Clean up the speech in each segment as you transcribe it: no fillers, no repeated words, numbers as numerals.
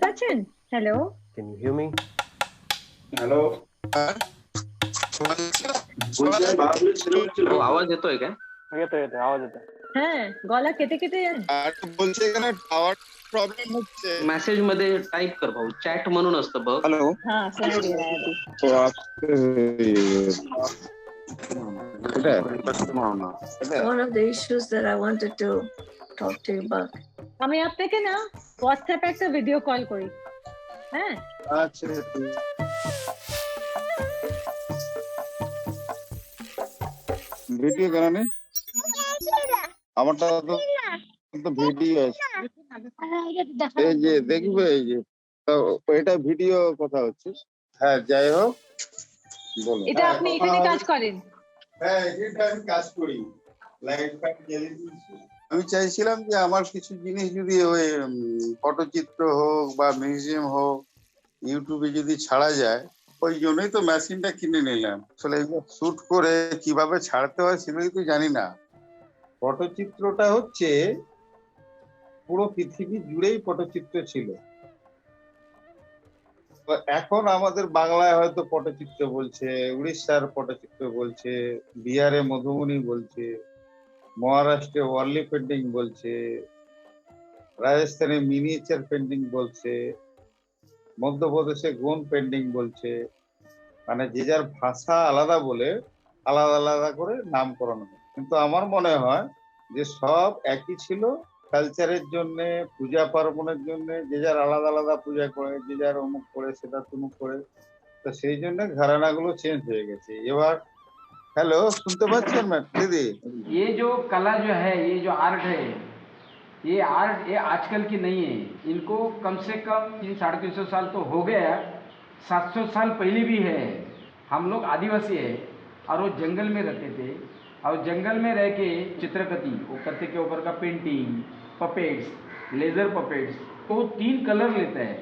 পাচ্ছেন? Hello, Can you hear me? Hello आवाज येतोय काय? येतोय आवाज येतोय. হ্যাঁ, গলা কেটে কেটে আর বলছে এখানে টাওয়ার প্রবলেম হচ্ছে। मेसेज मध्ये टाईप कर भाऊ, चॅट म्हणून असतं बघ. हेलो हाँ सुनाई दे रहा है अभी। तो आपसे One of the issues that I wanted to talk to you about. আমি আপনাকে না হোয়াটসঅ্যাপে একটা ভিডিও কল করি। হ্যাঁ, আচ্ছা ভিডিও কেন নেই? আমারটা তো ভিডিও আছে, এই যে দেখবে, এই যে তো এটা ভিডিও কথা হচ্ছে। হ্যাঁ যাই হোক, বলো। এটা আপনি এখানে কাজ করেন? হ্যাঁ এটা আমি কাজ করি, লাইট ফাইট জ্বালিয়ে দিয়েছি। আমি চাইছিলাম যে আমার কিছু জিনিস যদি ওই পটচিত্র হোক বা মিউজিয়াম হোক ইউটিউবে যদি ছাড়া যায়, ওই জন্যই তো মেশিনটা কিনে নিলাম। আসলে শুট করে কিভাবে ছাড়তে হয় সেগুলোই তো জানি না। পটচিত্রটা হচ্ছে পুরো পৃথিবী জুড়েই পটচিত্র ছিল। এখন আমাদের বাংলায় হয়তো পটচিত্র বলছে, উড়িষ্যার পটচিত্র বলছে, বিহারে মধুবনী বলছে, মহারাষ্ট্রে ওয়ার্লি পেন্টিং বলছে, রাজস্থানে মিনিয়েচার পেন্টিং বলছে, মধ্যপ্রদেশে গোন পেন্টিং বলছে। মানে যে যার ভাষা আলাদা বলে আলাদা আলাদা করে নামকরণ হয়। কিন্তু আমার মনে হয় যে সব একই ছিল। কালচারের জন্য, পূজা পার্বণের জন্য যে যার আলাদা আলাদা পূজা করে, যে যার অমুক করে, সেটা তুমুক করে। তো সেই জন্য ঘরানাগুলো চেঞ্জ হয়ে গেছে। এবার हेलो सुनते पाচ্ছেন ম্যাম दीदी? ये जो कला जो है, ये जो आर्ट है, ये आर्ट ये आजकल की नहीं है। इनको कम से कम 300-350 साल तो हो गया, 700 साल पहले भी है। हम लोग आदिवासी है और वो जंगल में रहते थे, और जंगल में रह के चित्रकती, वो कत्ते के ऊपर का पेंटिंग, पपेट्स, लेज़र पपेट्स, तो 3 कलर लेता है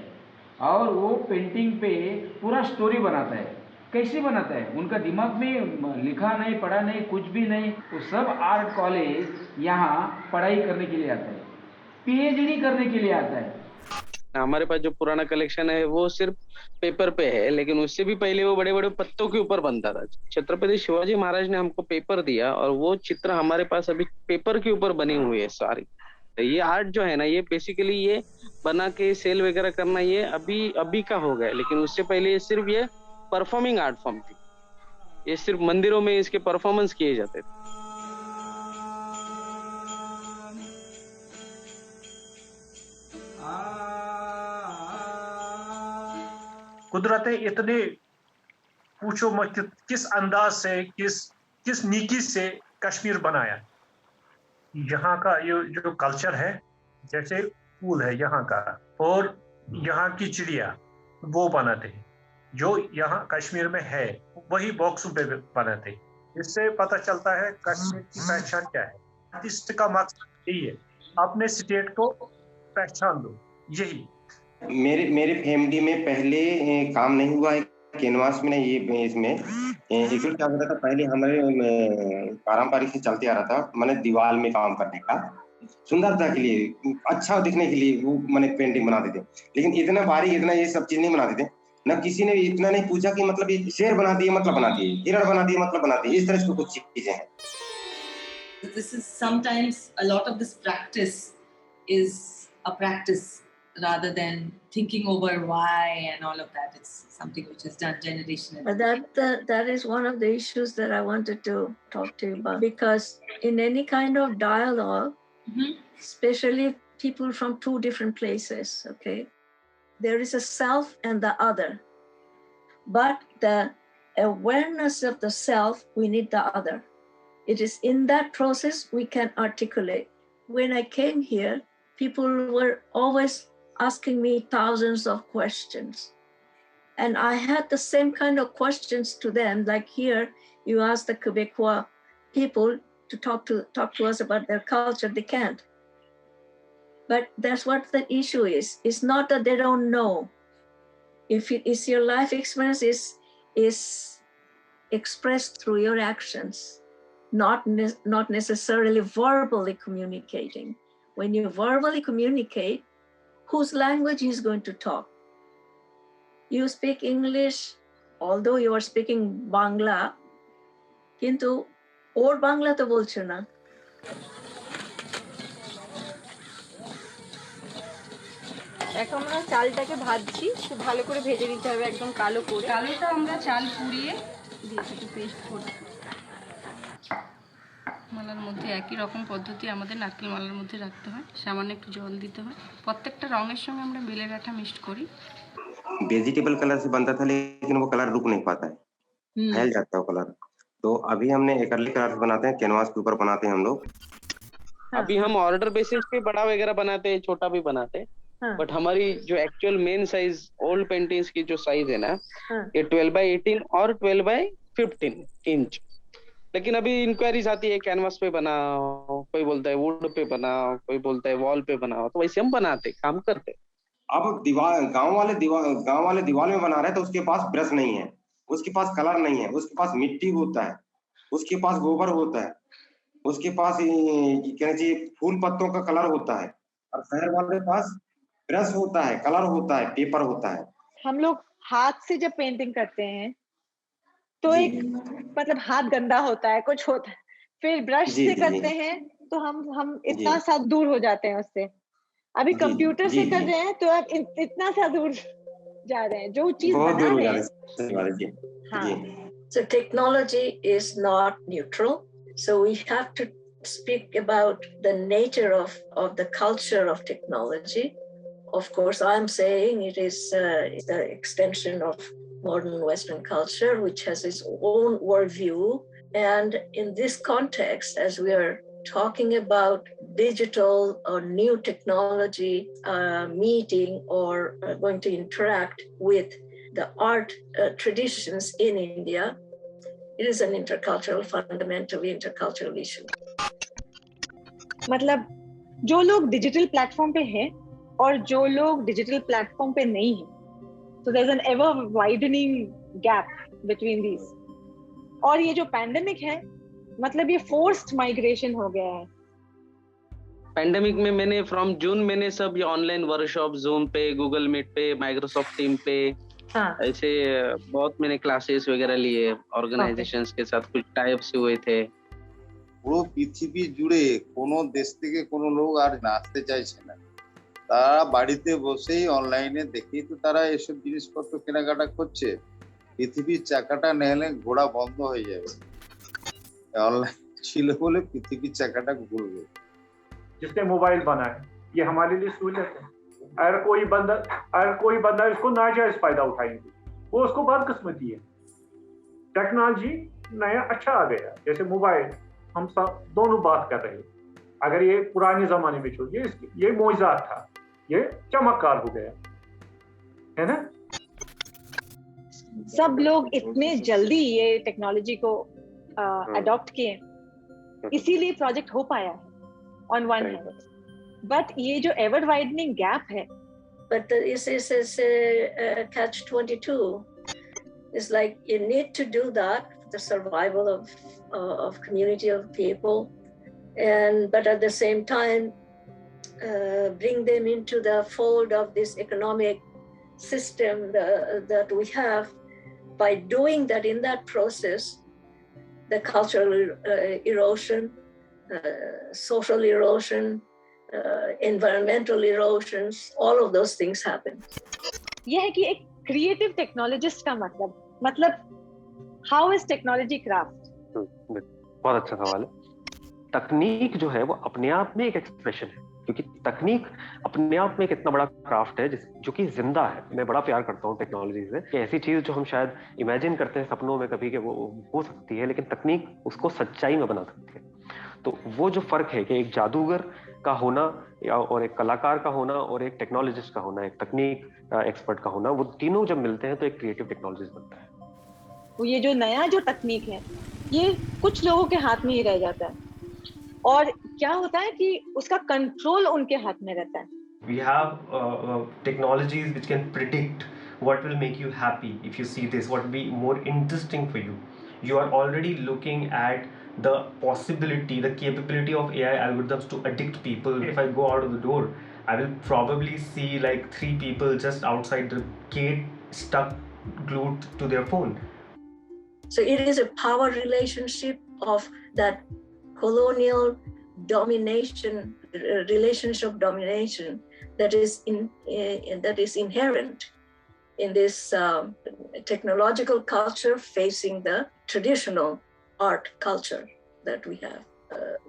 और वो पेंटिंग पे पूरा स्टोरी बनाता है। कैसे बनाता है? उनका दिमाग में लिखा नहीं, पढ़ा नहीं, कुछ भी नहीं। वो सब आर्ट कॉलेज यहाँ पढ़ाई करने के लिए आता है, पीएचडी करने के लिए आता है। हमारे पास जो पुराना कलेक्शन है वो सिर्फ पेपर पे है, लेकिन उससे भी पहले वो बड़े बड़े पत्तों के ऊपर बनता था। छत्रपति शिवाजी महाराज ने हमको पेपर दिया और वो चित्र हमारे पास अभी पेपर के ऊपर बनी हुई है सारी। तो ये आर्ट जो है ना, ये बेसिकली ये बना के सेल वगैरह करना ये अभी अभी का हो गया, लेकिन उससे पहले ये सिर्फ ये परफॉर्मिंग आर्ट फॉर्म थी। ये सिर्फ मंदिरों में इसके परफॉर्मेंस किए जाते थे। कुदरत इतने पूछो मत किस अंदाज से, किस नीकी से कश्मीर बनाया। यहाँ का ये जो कल्चर है, जैसे फूल है यहाँ का और यहाँ की चिड़िया, वो बनाते हैं। जो यहाँ कश्मीर में है वही बॉक्सों पे बनाते हैं। इससे पता चलता है कश्मीर की पहचान क्या है। आर्टिस्ट का मकसद यही है, अपने स्टेट को पहचान दो। यही मेरे फैमिली में पहले काम नहीं हुआ है कैनवास में, नहीं ये इसमें एक्चुअली क्या होता था, पहले हमारे पारंपरिक से चलते आ रहा था, मैंने दीवार में काम करने का, सुंदरता के लिए, अच्छा दिखने के लिए वो मैंने पेंटिंग बनाते थे। लेकिन इतना बारीक, इतना ये सब चीज नहीं बनाते थे। न किसी ने इतना नहीं पूछा कि मतलब ये शेर बना दिए मतलब बना दिए, हिरण बना दिए मतलब बना दिए, इस तरह से कुछ चीजें हैं। This is sometimes a lot of this practice is a practice rather than thinking over why and all of that. It's something which is done generationally. But that is one of the issues that I wanted to talk to you about, because in any kind of dialogue, especially people from two different places, okay, there is a self and the other. But the awareness of the self, we need the other. It is in that process we can articulate. When I came here, people were always asking me thousands of questions. And I had the same kind of questions to them. Like here, you ask the Quebecois people to talk to us about their culture, they can't. But that's what the issue is. It's not that they don't know. If it is your life experience is expressed through your actions, not necessarily verbally communicating. When you verbally communicate, whose language he is going to talk. You speak English, although you are speaking Bangla, কিন্তু ওর বাংলা তো বলছো না। এখন আমরা চালটাকে ভাজছি, খুব ভালো করে ভেজে নিতে হবে একদম কালো করে। কালোটা আমরা চাল পুড়িয়ে দিয়েছি একটু পেস্ট করে। মালার মধ্যে একই রকম পদ্ধতি আমাদের নারকেল মালার মধ্যে রাখতে হয়, সামান্য একটু জল দিতে হয়। প্রত্যেকটা রঙের সঙ্গে আমরা বেলের আঠা মিক্সড করি। वेजिटेबल कलर से बनता था लेकिन वो कलर रुक नहीं पाता है, फैल जाता है वो कलर। तो अभी हमने एक्रिलिक कलर बनाते हैं, कैनवास के ऊपर बनाते हैं हम लोग। अभी हम ऑर्डर बेसिस पे बड़ा वगैरह बनाते हैं, छोटा भी बनाते हैं, बट हमारी जो actual main size old paintings की जो साइज है ना, ये 12x18 और 12x15 इंच। लेकिन अभी इंक्वायरीज आती है कैनवास पे बनाओ, कोई बोलता है वुड पे बनाओ, कोई बोलता है वॉल पे बनाओ, तो वैसे हम बनाते काम करते। अब गांव वाले दीवार में बना रहे हैं तो उसके पास ब्रश नहीं है, उसके पास कलर नहीं है, उसके पास मिट्टी होता है, उसके पास गोबर होता है, उसके पास कहना चाहिए फूल पत्तों का कलर होता है। और शहर वाले पास ब्रश होता है, कलर होता है, पेपर होता है। हम लोग हाथ से जब पेंटिंग करते हैं तो एक मतलब हाथ गंदा होता है, कुछ होता है, फिर ब्रश से करते हैं तो हम इतना सा दूर हो जाते हैं उससे। अभी कंप्यूटर से कर रहे हैं तो आप इतना सा दूर जा रहे हैं, जो चीज बना रहे हैं। So technology is not neutral. So we have to speak about the nature of the culture of technology. Of course, I'm saying it is the extension of modern Western culture, which has its own worldview. And in this context, as we are talking about digital or new technology meeting or going to interact with the art traditions in India, it is an intercultural, fundamentally intercultural issue. मतलब जो लोग digital platform पे हैं और जो लोग digital platform पे नहीं हैं, so there's an ever widening gap between these. और ये जो पैंडेमिक है, मतलब ये फोर्स्ड माइग्रेशन हो गया है। पैंडेमिक में मैंने फ्रॉम जून मैंने सब ये ऑनलाइन वर्कशॉप जूम पे, गूगल मीट पे, माइक्रोसॉफ्ट टीम पे, ऐसे बहुत मैंने क्लासेस वगैरह लिए, ऑर्गेनाइजेशंस के साथ कुछ टाइप्स हुए थे। পুরো পৃথিবী জুড়ে কোনো দেশ থেকে কোনো লোক আর আসতে চাইছে না, তারা বাড়িতে বসেই অনলাইনে দেখেই তো তারা এসব জিনিসপত্র কেনাকাটা করছে। পৃথিবীর চাকাটা নেহলে ঘোড়া বন্ধ হয়ে যাবে, ऑनलाइन ছিল বলে পৃথিবীর চাকাটা ঘুরবে। जिसने मोबाइल बनाया ये हमारे लिए सहूलियत है। अगर कोई बंदा इसको नाजायज फायदा उठाएंगे, वो उसको बदकिस्मती है। टेक्नोलॉजी नया अच्छा आ गया, जैसे मोबाइल, हम सब दोनों बात कर रहे हैं। अगर ये पुराने जमाने में छोड़िए, ये मौजूद था, ये चमत्कार हो गया है ना। सब लोग इतने जल्दी ये टेक्नोलॉजी को अडॉप्ट किए, इसीलिए प्रोजेक्ट हो पाया है ऑन वन हैंड। बट ये जो एवर वाइडनिंग गैप है, but this is catch-22. It's like you need to do that for the survival of community of people, but at the same time bring them into the fold of this economic system that we have. By doing that, in that process, the cultural erosion, social erosion, environmental erosions, all of those things happen. यह है कि एक creative technologist का मतलब how is technology craft. बहुत अच्छा सवाल है। तकनीक जो है वो अपने आप में एक एक्सप्रेशन है, क्योंकि तकनीक अपने आप में एक इतना बड़ा क्राफ्ट है जो कि जिंदा है। मैं बड़ा प्यार करता हूँ टेक्नोलॉजी से, कि ऐसी चीज जो हम शायद इमेजिन करते हैं सपनों में कभी कि वो हो सकती है, लेकिन तकनीक उसको सच्चाई में बना सकती है। तो वो जो फर्क है कि एक जादूगर का होना और एक कलाकार का होना और एक टेक्नोलॉजिस्ट का होना, एक तकनीक एक्सपर्ट का होना, वो तीनों जब मिलते हैं तो एक क्रिएटिव टेक्नोलॉजिस्ट बनता है। ये जो नया जो तकनीक है, ये कुछ लोगों के हाथ में ही रह जाता है, और क्या होता है कि उसका कंट्रोल उनके हाथ में रहता है। We have technologies which can predict what will make you happy if you see this, what will be more interesting for you. You are already looking at the possibility, the capability of AI algorithms to addict people. If I go out of the door I will probably see like 3 people just outside the gate stuck glued to their phone. So it is a power relationship of that colonial domination, relationship of domination that is inherent in this technological culture facing the traditional art culture that we have.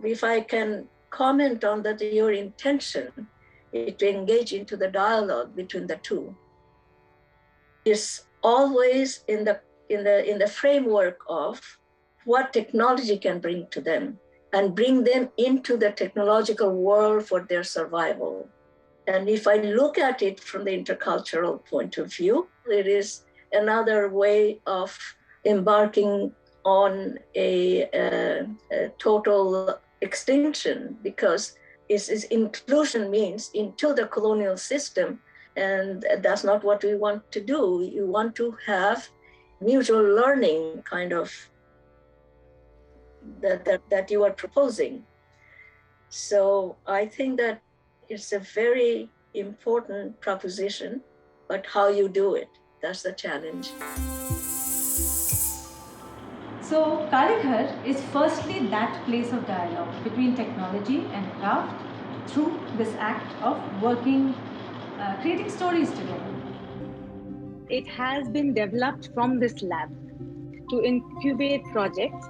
If I can comment on that, your intention is to engage into the dialogue between the two is always in the framework of what technology can bring to them and bring them into the technological world for their survival. And if I look at it from the intercultural point of view, it is another way of embarking on a total extinction, because inclusion means into the colonial system, and that's not what we want to do. You want to have mutual learning kind of that you are proposing. So I think that it's a very important proposition, but how you do it, that's the challenge. So Kalighar is firstly that place of dialogue between technology and craft through this act of working, creating stories together. It has been developed from this lab to incubate projects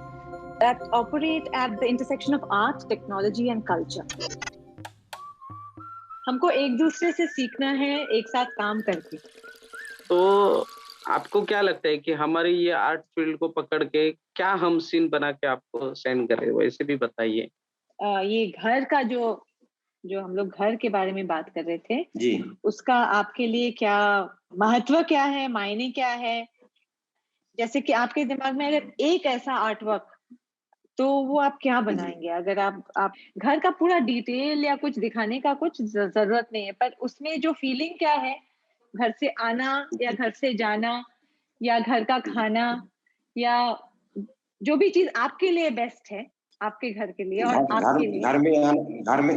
that operate at the intersection of art, technology and culture. हमको एक दूसरे से सीखना है, एक साथ काम करके। तो आपको क्या लगता है कि हमारी ये आर्ट फील्ड को पकड़ के क्या हम सीन बना के आपको सेंड करें, वैसे भी बताइए। ये घर का जो हम लोग घर के बारे में बात कर रहे थे जी, उसका आपके लिए क्या महत्व, क्या है, मायने क्या है? जैसे कि आपके दिमाग में अगर एक ऐसा आर्टवर्क, तो वो आप क्या बनाएंगे? अगर आप घर का पूरा डिटेल या कुछ दिखाने का कुछ जरूरत नहीं है, पर उसमें जो फीलिंग क्या है, घर से आना या घर से जाना या घर का खाना या जो भी चीज आपके लिए बेस्ट है, आपके घर के लिए और आपके लिए।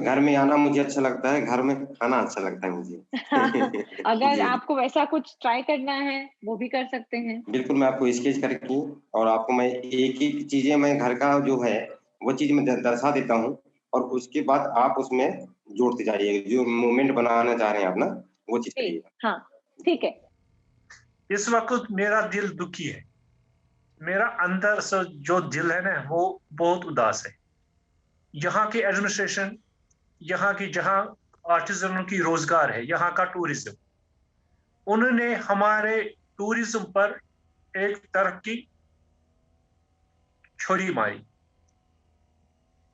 घर में आना मुझे अच्छा लगता है, घर में खाना अच्छा लगता है मुझे। अगर आपको वैसा कुछ ट्राई करना है वो भी कर सकते हैं। बिल्कुल, मैं आपको स्केच करके और आपको मैं एक चीजें मैं घर का जो है वो चीज मैं दर्शा देता हूँ और उसके बाद आप उसमें जोड़ते जाइएगा, जो मोमेंट बनाना चाह रहे हैं आप ना, वो चीज करिएगा। हाँ, ठीक है। इस वक्त मेरा दिल दुखी है, मेरा अंदर से जो दिल है ना वो बहुत उदास है। यहाँ की एडमिनिस्ट्रेशन, यहाँ की जहाँ आर्टिजनों की रोजगार है, यहाँ का टूरिज्म, उन्होंने हमारे टूरिज्म पर एक तरफ की छुरी मारी।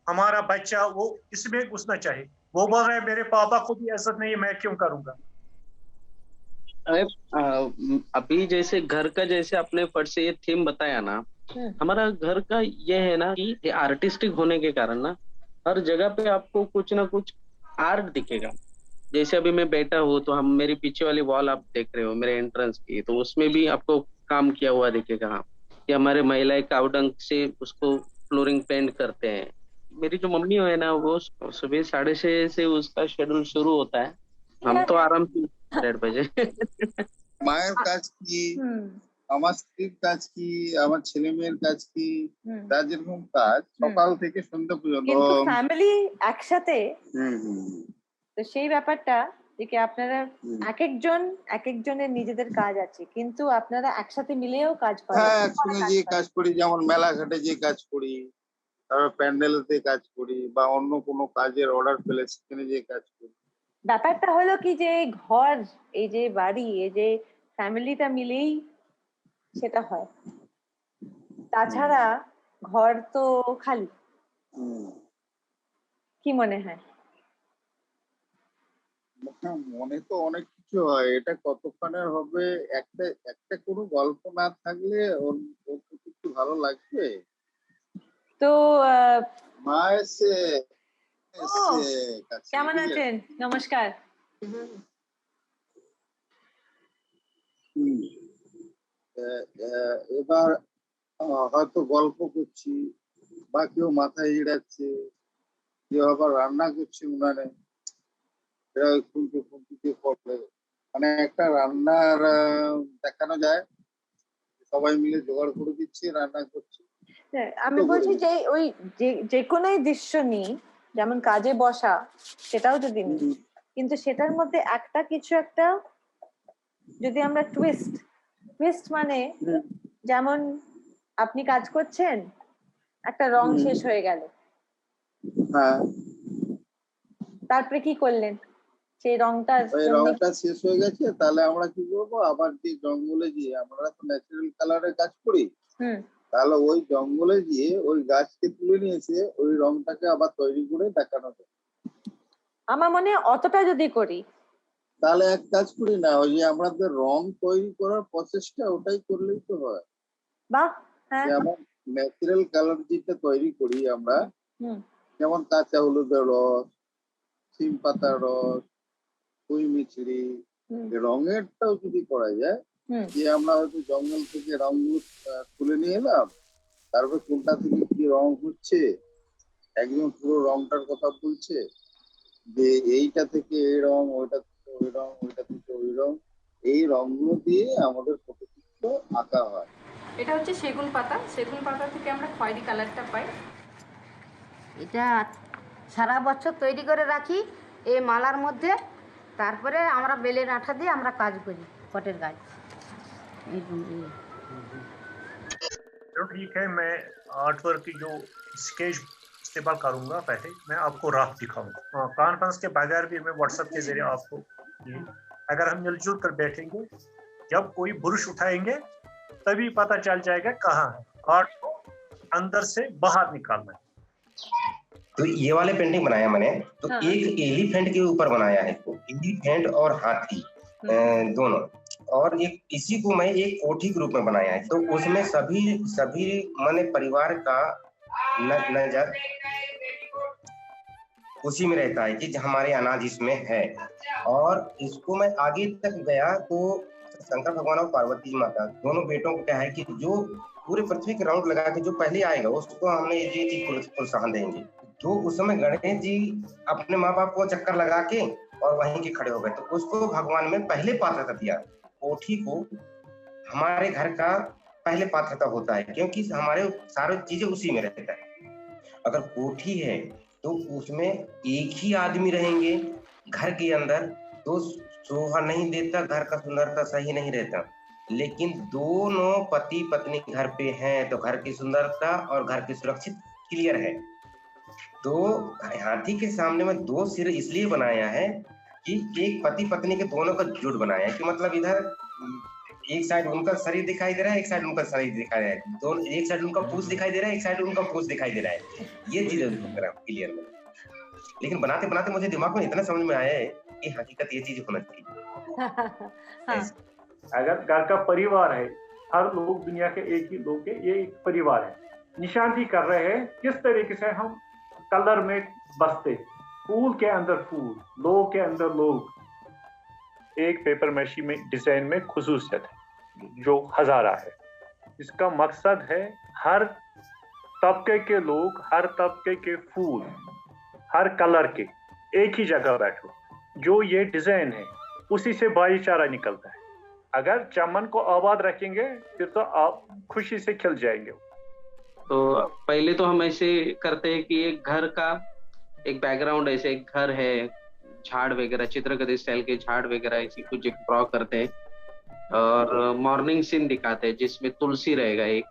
हमारा बच्चा वो इसमें घुसना चाहे, वो बोल रहा है मेरे पापा को भी इज्जत नहीं है, मैं क्यों करूंगा? अभी जैसे घर का, जैसे आपने फट से ये थीम बताया ना, हमारा घर का ये है ना कि आर्टिस्टिक होने के कारण ना हर जगह पे आपको कुछ ना कुछ आर्ट दिखेगा। जैसे अभी मैं बैठा हूँ तो हम मेरी पीछे वाली वॉल आप देख रहे हो मेरे एंट्रेंस की, तो उसमें भी आपको काम किया हुआ दिखेगा। हाँ, कि हमारे महिलाएं कावडंग से उसको फ्लोरिंग पेंट करते हैं। मेरी जो मम्मी है ना वो सुबह 6:30 से उसका शेड्यूल शुरू होता है, हम तो आराम से 1:30 बजे। মায়ের কাজ কি, আমার স্ত্রীর কাজ কি, আমার ছেলে মেয়ের কাজ কি, তার যেরকম কাজ সকাল থেকে সন্ধ্যা পর্যন্ত, কিন্তু ফ্যামিলি একসাথে, তো সেই ব্যাপারটা যে আপনারা এক একজনের নিজেদের কাজ আছে, কিন্তু আপনারা একসাথে মিলেও কাজ করেন। হ্যাঁ, একসঙ্গে যে কাজ করি, যেমন মেলাঘাটে যে কাজ করি, তারপর প্যান্ডেলতে কাজ করি বা অন্য কোনো কাজের অর্ডার পেলে সেখানে যে কাজ করি। ব্যাপারটা হলো কি যে ঘর, এই যে বাড়ি, এই যে ফ্যামিলিটা মিলেই সেটা হয়, তাছাড়া ঘর তো খালি। কি মনে হয়? মনে তো অনেক কিছু হয়, এটা কতক্ষণের হবে? একটা কোনো গল্প না থাকলে ওর কিছু ভালো লাগবে? তো মা এসে কেমন আছেন? নমস্কার। এবার হয়তো গল্প করছি বা কেউ মাথায় হিড়াচ্ছে, কেউ আবার রান্না করছে উনানে, এরা ওই খুন্তি খুন্তি দিয়ে করবে, মানে একটা রান্নার দেখানো যায়, সবাই মিলে জোগাড় করে দিচ্ছি, রান্না করছি। আমি বলছি যে ওই যে কোনো দৃশ্য নিই, যেমন কাজে বসা, সেটাও যদি নিই, কিন্তু সেটার মধ্যে একটা কিছু একটা যদি আমরা টুইস্ট মানে যেমন আপনি কাজ করছেন, একটা রং শেষ হয়ে গেল, তারপরে কি করলেন, সেই রংটা শেষ হয়ে গেছে, তাহলে আমরা কি করবো, আবার যে জঙ্গলে গিয়ে, আমরা তো ন্যাচারাল কালারে কাজ করি, তাহলে ওই জঙ্গলে গিয়ে ওই গাছকে তুলে নিয়ে এসে ওই রংটাকে আবার তৈরি করে দেখানো যায়। আমার মনে অতটা যদি করি তাহলে এক কাজ করি না, ওই যে আমাদের রং তৈরি করার প্রসেসটা ওটাই করলেই তো হয়। বাহ, হ্যাঁ, যেমন ন্যাচারাল কালার যেটা তৈরি করি আমরা, যেমন কাঁচা হলুদের রস, সিম পাতার রস, কুই মিছরি, রঙেরটাও যদি করা যায়, যে আমরা হয়তো জঙ্গল থেকে রঙগুলো তুলে নিয়ে এলাম, তারপর কোনটা থেকে কি রং হচ্ছে, একদম পুরো রংটার কথা বলছে, যে এইটা থেকে এই রং, ওইটা থেকে ওই রং, ওইটা থেকে ওই রং, এই রংগুলো দিয়ে আমাদের ফটোচিত্র আঁকা হয়। এটা হচ্ছে সেগুন পাতা, সেগুন পাতা থেকে আমরা খয়েরি কালারটা পাই। এটা সারা বছর তৈরি করে রাখি এই মালার মধ্যে, তারপরে আমরা বেলের আঠা দিয়ে আমরা কাজ করি, পটের কাজ। तो ठीक है, मैं आर्ट वर्क की जो स्केच इस्तेमाल करूंगा, पहले मैं आपको राह दिखाऊंगा। कॉन्फ्रेंस के बगैर भी मैं व्हाट्सएप के जरिए आपको, अगर हम मिलजुल कर बैठेंगे, जब कोई ब्रश उठाएंगे तभी पता चल जाएगा कहाँ है। आर्ट को अंदर से बाहर निकालना है। तो ये वाले पेंटिंग बनाया मैंने, तो एक एलिफेंट के ऊपर बनाया है, तो एलिफेंट और हाथी दोनों, और एक इसी को मैं एक कोठी के रूप में बनाया है। तो उसमें सभी मैंने परिवार का नजर उसी में रहता है कि हमारे अनाज इसमें है। और इसको मैं आगे तक गया तो शंकर भगवान और पार्वती माता दोनों बेटों को क्या है कि जो पूरे पृथ्वी के राउंड लगा के जो पहले आएगा उसको हमने ये चीज प्रोत्साहन देंगे। तो उस समय गणेश जी अपने माँ बाप को चक्कर लगा के और वहीं के खड़े हो गए, तो उसको भगवान में पहले पात्रता दिया। कोठी को हमारे घर का पहले पात्रता होता है, क्योंकि हमारे सारी चीजें उसी में रहता है। अगर कोठी है तो उसमें एक ही आदमी रहेंगे घर के अंदर, तो शोभा नहीं देता, घर का सुंदरता सही नहीं रहता। लेकिन दोनों पति पत्नी घर पे हैं तो घर की सुंदरता और घर की सुरक्षित क्लियर है। तो हाथी के सामने में दो सिर इसलिए बनाया है कि एक पति पत्नी के दोनों का जुट बनाया है, कि मतलब इधर एक साइड उनका शरीर दिखाई दे रहा है, एक साइड उनका शरीर दिखाई दे रहा है, दोनों एक साइड उनका पूछ दिखाई दे रहा है, एक साइड उनका पूछ दिखाई दे रहा है। ये चीज क्लियर में, लेकिन बनाते बनाते मुझे दिमाग में इतना समझ में आया है कि हकीकत ये चीज होना चाहिए। अगर घर का परिवार है, हर लोग दुनिया के एक ही लोग के, ये एक परिवार है, निशानी कर रहे हैं किस तरीके से हम कलर में बसते, फूल के अंदर फूल, लोग के अंदर लोग। एक पेपर मैशी में डिजाइन में खुसूसियत है जो हजारा है। इसका मकसद है हर तबके के लोग, हर तबके के फूल, हर कलर के एक ही जगह बैठो। जो ये डिजाइन है उसी से भाईचारा निकलता है। अगर चमन को आबाद रखेंगे फिर तो आप खुशी से खिल जाएंगे। तो पहले तो हम ऐसे करते हैं कि एक घर का एक बैकग्राउंड, ऐसे एक घर है, झाड़ वगैरह, चित्रकला स्टाइल के झाड़ वगैरह ऐसी कुछ एक ड्रॉ करते हैं, और मॉर्निंग सीन दिखाते हैं जिसमें तुलसी रहेगा एक,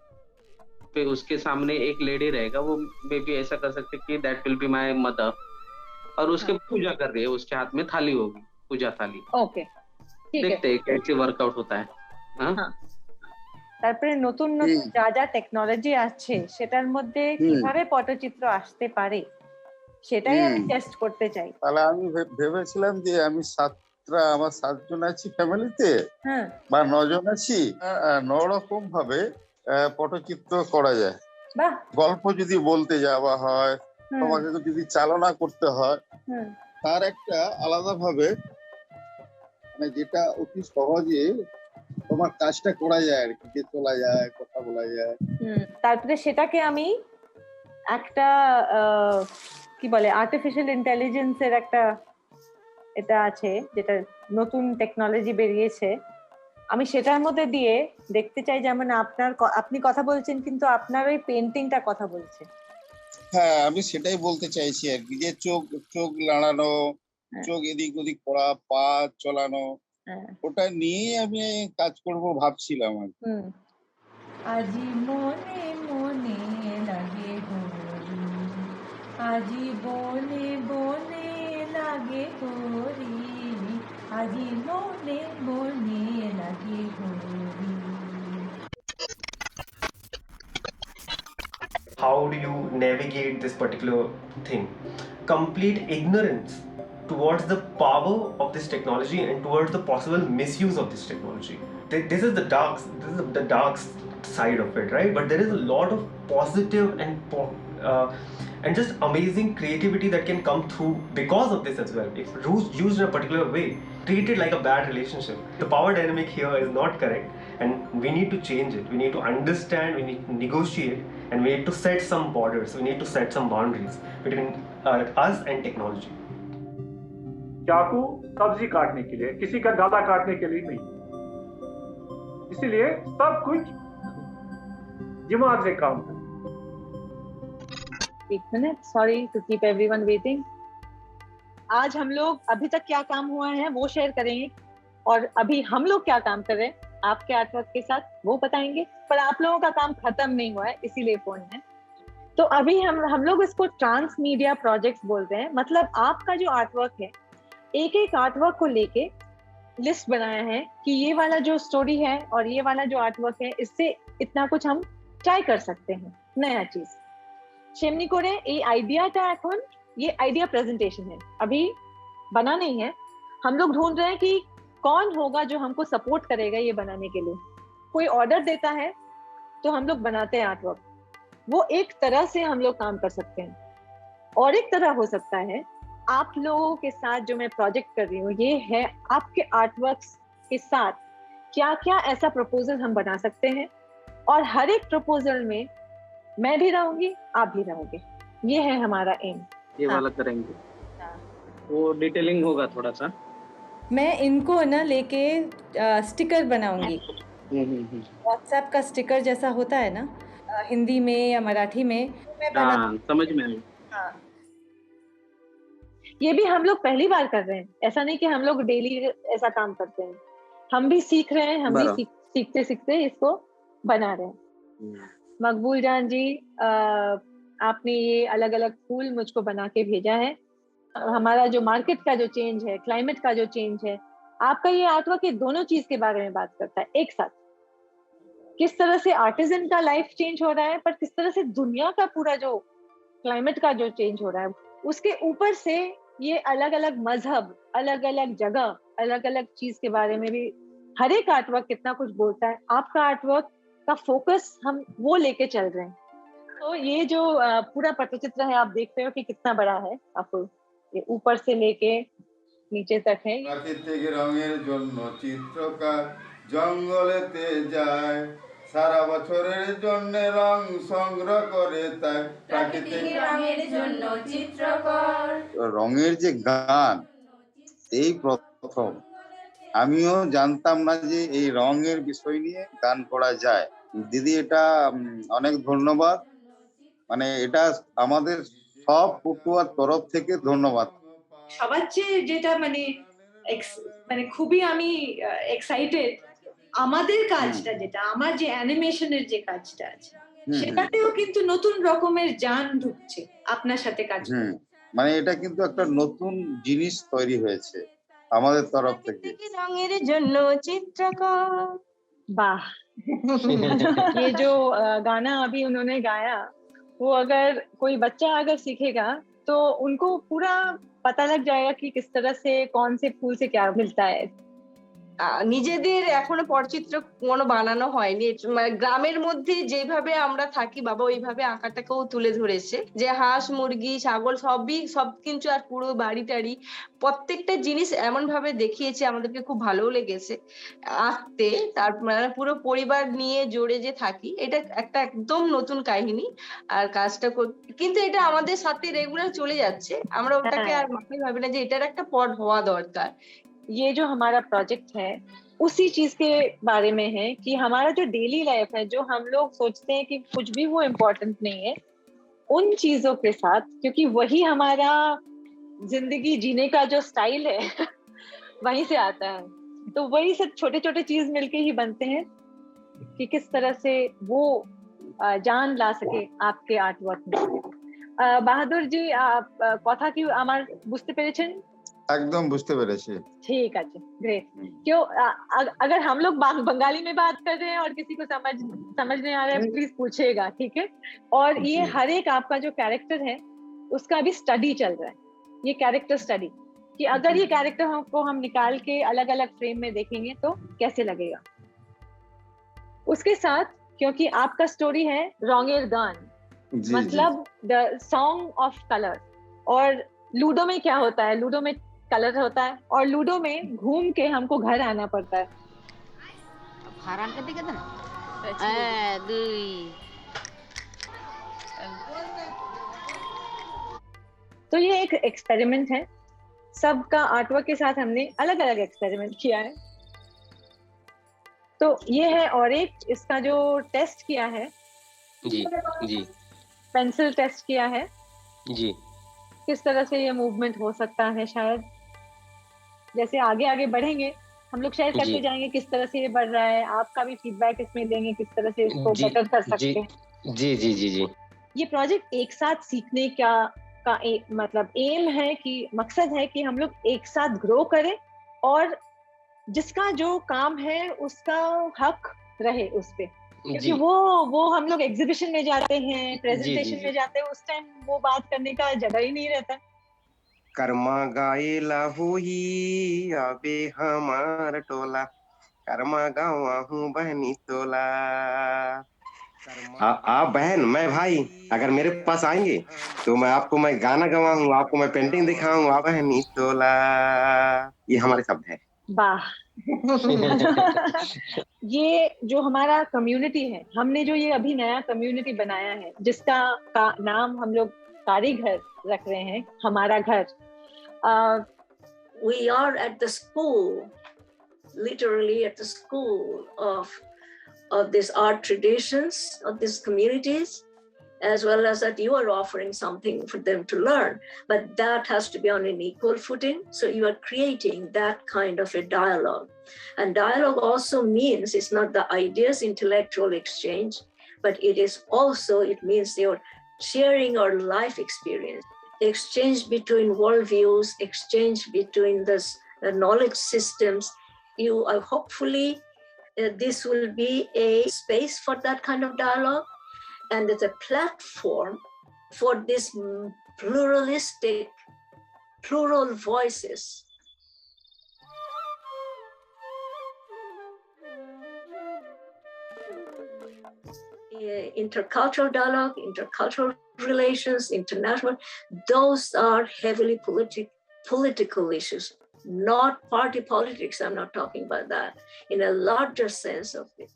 फिर उसके सामने एक लेडी रहेगा, वो मे भी ऐसा कर सकते कि that will be my mother, और उसके पूजा कर रही है, उसके हाथ में थाली होगी, पूजा थाली। ओके, देखते हैं कैसे वर्कआउट होता है। তারপরে নতুন নতুন যা যা টেকনোলজি আছে সেটার মধ্যে কিভাবে পটচিত্র আসতে পারে সেটাই আমি টেস্ট করতে চাই। তাহলে আমি ভেবেছিলাম যে আমি আমার 7 জন আছি ফ্যামিলিতে, বা 9 জন আছি, 9 রকম ভাবে পটচিত্র করা যায়। গল্প যদি বলতে যাওয়া হয়, তোমাকে যদি চালনা করতে হয়, তার একটা আলাদা ভাবে, মানে যেটা অতি সহজে তোমার কাজটা করা যায় আর কি, যে চলা যায়, কথা বলা যায়। তারপরে সেটাকে আমি একটা কি বলে আর্টিফিশিয়াল ইন্টেলিজেন্সের একটা এটা আছে যেটা নতুন টেকনোলজি বেরিয়েছে, আমি সেটার মধ্যে দিয়ে দেখতে চাই যেমন আপনি কথা বলছেন কিন্তু আপনার ওই পেন্টিংটা কথা বলছে। হ্যাঁ, আমি সেটাই বলতে চাইছি আর কি, যে চোখ লাড়ানো, চোখ এদিক ওদিক করা, পা চলানো, ওটা নিয়েই আমি কাজ করব ভাবছিলাম আর কি। আজি মনে মনে লাগে হরি, আজি বনে বনে লাগে হরি, আজি মনে মনে লাগে Hari. How do you navigate this particular thing? Complete ignorance towards the power of this technology and towards the possible misuse of this technology. This is the dark side of it, right? But there is a lot of positive and just amazing creativity that can come through because of this as well. If used in a particular way, treated like a bad relationship, the power dynamic here is not correct, and we need to change it. We need to understand, we need to negotiate, and we need to set some borders, we need to set some boundaries between us and technology. चाकू सब्जी काटने के लिए, किसी का गला काटने के लिए नहीं, इसीलिए सब कुछ दिमाग से काम करें। एक minute, sorry to keep everyone waiting. आज हम लोग अभी तक क्या काम हुआ है वो शेयर करेंगे, और अभी हम लोग क्या काम कर रहे हैं आपके आर्टवर्क के साथ वो बताएंगे, पर आप लोगों का काम खत्म नहीं हुआ है इसीलिए फोन है। तो अभी हम लोग इसको ट्रांस मीडिया प्रोजेक्ट्स बोलते हैं। मतलब आपका जो आर्टवर्क है, एक एक आर्टवर्क को लेके लिस्ट बनाया है कि ये वाला जो स्टोरी है और ये वाला जो आर्टवर्क है, इससे इतना कुछ हम ट्राई कर सकते हैं नया चीज। সেমনি করে এই আইডিয়াটা এখন ये आइडिया प्रेजेंटेशन है, अभी बना नहीं है। हम लोग ढूंढ रहे हैं कि कौन होगा जो हमको सपोर्ट करेगा ये बनाने के लिए। कोई ऑर्डर देता है तो हम लोग बनाते हैं आर्टवर्क, वो एक तरह से हम लोग काम कर सकते हैं। और एक तरह हो सकता है आप लोगों के साथ जो मैं प्रोजेक्ट कर रही हूँ, ये है आपके आर्टवर्क्स के साथ क्या क्या ऐसा प्रपोजल हम बना सकते हैं, और हर एक प्रपोजल में मैं भी रहूंगी, आप भी रहोगे। ये है हमारा एम। ये वाला करेंगे, वो डिटेलिंग होगा थोड़ा सा। मैं इनको ना लेके स्टिकर बनाऊंगी, व्हाट्सएप का स्टिकर जैसा होता है ना, हिंदी में या मराठी में, मैं समझ में आई। हाँ, ये भी हम लोग पहली बार कर रहे हैं, ऐसा नहीं कि हम लोग डेली ऐसा काम करते हैं। हम भी सीख रहे हैं, हम भी सीखते सीखते इसको बना रहे हैं। मकबूल जान जी, आपने ये अलग अलग फूल मुझको बना के भेजा है। हमारा जो मार्केट का जो चेंज है, क्लाइमेट का जो चेंज है, आपका ये आर्टवर्क ये दोनों चीज के बारे में बात करता है एक साथ। किस तरह से आर्टिजन का लाइफ चेंज हो रहा है, पर किस तरह से दुनिया का पूरा जो क्लाइमेट का जो चेंज हो रहा है, उसके ऊपर से ये अलग अलग मजहब, अलग अलग जगह, अलग अलग चीज के बारे में भी हर एक आर्टवर्क कितना कुछ बोलता है। आपका आर्टवर्क का फोकस हम वो लेके चल रहे हैं। तो ये जो पूरा पटचित्र है, आप देख रहे हो कि कितना बड़ा है, आपको ये ऊपर से लेके नीचे तक है। प्राकृतिक रंगের জন্য চিত্রকার জঙ্গলেতে যায়, সারা বছরের জন্য রং সংগ্রহ করে, তাই প্রাকৃতিক রঙের জন্য চিত্রকর। রঙের যে গান, এই প্রথম আমিও জানতাম না যে এই রঙের বিষয় নিয়ে গান করা যায়। দিদি, এটা অনেক ধন্যবাদ, মানে এটা আমাদের সব পটুয়ার তরফ থেকে ধন্যবাদ। সবার চেয়ে যেটা মানে খুবই আমি এক্সাইটেড, আমাদের কাজটা যেটা, আমার যে অ্যানিমেশনের যে কাজটা আছে, সেটাতেও কিন্তু নতুন রকমের জান ঢুকছে আপনার সাথে কাজ করে। মানে এটা কিন্তু একটা নতুন জিনিস তৈরি হয়েছে আমাদের তরফ থেকে। রঙের জন্য চিত্রকর, वाह। ये जो गाना अभी उन्होंने गाया, वो अगर कोई बच्चा अगर सीखेगा तो उनको पूरा पता लग जाएगा कि किस तरह से कौन से फूल से क्या मिलता है। নিজেদের এখনো পটচিত্র কোনো বানানো হয়নি, মানে গ্রামের মধ্যে যেভাবে আমরা থাকি বাবা ওইভাবে আঁকাটাকেও তুলে ধরেছে, যে হাঁস মুরগি ছাগল সব কিছু আর পুরো বাড়ি টাড়ি প্রত্যেকটা জিনিস এমন ভাবে দেখিয়েছে, আমাদেরকে খুব ভালোও লেগেছে আঁকতে। তার মানে পুরো পরিবার নিয়ে জোরে যে থাকি, এটা একটা একদম নতুন কাহিনী। আর কাজটা কিন্তু এটা আমাদের সাথে রেগুলার চলে যাচ্ছে, আমরা ওটাকে আর মাথায় ভাবি না যে এটার একটা পড হওয়া দরকার। ये जो हमारा प्रोजेक्ट है उसी चीज के बारे में है कि हमारा जो डेली लाइफ है, जो हम लोग सोचते हैं कि कुछ भी वो इम्पोर्टेंट नहीं है, उन चीजों के साथ, क्योंकि वही हमारा जिंदगी जीने का जो स्टाइल है वहीं से आता है। तो वही सब छोटे छोटे चीज मिलके ही बनते हैं कि किस तरह से वो जान ला सके आपके आर्ट वर्क में। বাহাদুর জি, কথা কি আমার বুঝতে পেরেছেন? एकदम बुझते पेरेছি। ठीक है, ग्रेट। क्यों अगर हम लोग बंगाली में बात कर रहे हैं और किसी को समझ नहीं आ रहा है, प्लीज पूछेगा, ठीक है? और ये हर एक आपका जो कैरेक्टर है उसका अभी स्टडी चल रहा है, ये कैरेक्टर स्टडी, कि अगर ये कैरेक्टर को हम निकाल के अलग अलग फ्रेम में देखेंगे तो कैसे लगेगा। उसके साथ क्योंकि आपका स्टोरी है रोंगेर गान, मतलब द सॉन्ग ऑफ कलर, और लूडो में क्या होता है, लूडो में कलर होता है और लूडो में घूम के हमको घर आना पड़ता है। तो ये एक एक्सपेरिमेंट है, सबका आर्टवर्क के साथ हमने अलग अलग एक्सपेरिमेंट किया है। तो ये है, और एक इसका जो टेस्ट किया है जी जी पेंसिल टेस्ट किया है जी, किस तरह से ये मूवमेंट हो सकता है। शायद जैसे आगे आगे बढ़ेंगे हम लोग शेयर करते जाएंगे किस तरह से ये बढ़ रहा है, आपका भी फीडबैक इसमें देंगे किस तरह से इसको बेटर कर सकते हैं। जी जी जी जी। ये प्रोजेक्ट एक साथ सीखने का मतलब एम है कि मकसद है कि हम लोग एक साथ ग्रो करें और जिसका जो काम है उसका हक रहे उस पे, क्योंकि वो हम लोग एग्जीबिशन में जाते हैं, प्रेजेंटेशन में जाते हैं, उस टाइम वो बात करने का जगह ही नहीं रहता। कर्मा गाएला होई अबे हमार टोला, कर्मा गावा हूँ बहनी तोला। आप बहन मैं भाई अगर मेरे पास आएंगे तो मैं गाना गवाऊं, आपको मैं पेंटिंग दिखाऊं, आप बहनी तोला। ये हमारे शब्द है। वाह ये जो हमारा कम्युनिटी है, हमने जो ये अभी नया कम्युनिटी बनाया है जिसका नाम हम लोग कारीघर रख रहे हैं, हमारा घर। We are at the school, literally at the school of these art traditions of these communities, as well as that you are offering something for them to learn, but that has to be on an equal footing. So you are creating that kind of a dialogue, and dialogue also means it's not the ideas intellectual exchange, but it means you're sharing our life experience, exchange between worldviews, exchange between the knowledge systems. You are hopefully this will be a space for that kind of dialogue, and it's a platform for this pluralistic, plural voices. Intercultural dialogue, intercultural relations, international, those are heavily political issues, not party politics. I'm not talking about that. In a larger sense of it,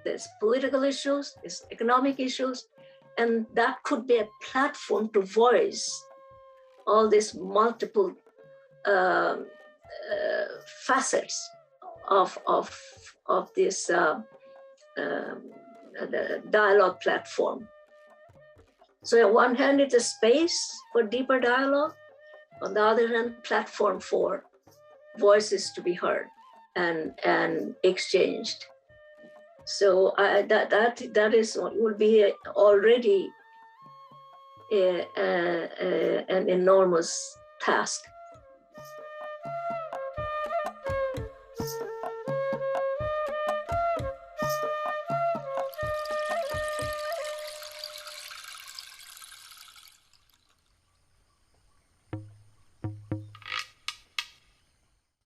there's political issues, there's economic issues, and that could be a platform to voice all these multiple facets of this the dialogue platform. So on one hand, it's a space for deeper dialogue. On the other hand, platform for voices to be heard and exchanged. So that is will be already an enormous task.